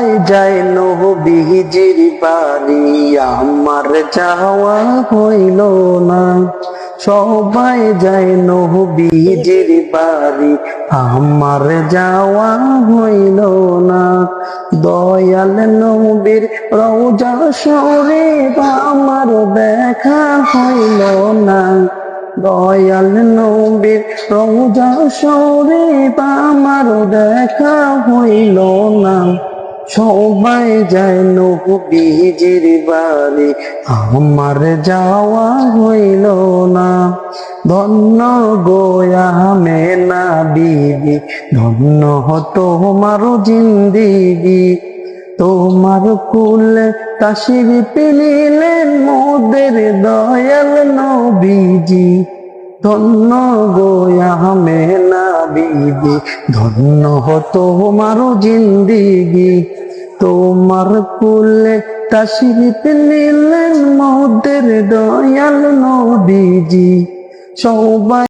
যায় নবীজির বাড়ি, আমার যাওয়া হইল না। সবাই যায় নবীজির বাড়ি, আমার যাওয়া হইল না। দয়াল নবীর রওজা শরীফ আমার দেখা হইল না। দয়াল নবীর রওজা শরীফ আমার দেখা হইল না। সবাই যায় নবীজির বাড়ি, আমার যাওয়া হইল না। ধন্য গো আমেনা বিবি, ধন্য তোমার জিন্দিগি। তোমার কুলে তাশরিফ নিলেন মোদের দয়াল নবীজি। ধন্য গো আমেনা বিবি, ধন্য তোমার জিন্দিগি। তোমার কুলে তাশরিফ নিলেন মোদের দয়াল নবীজি। সবাই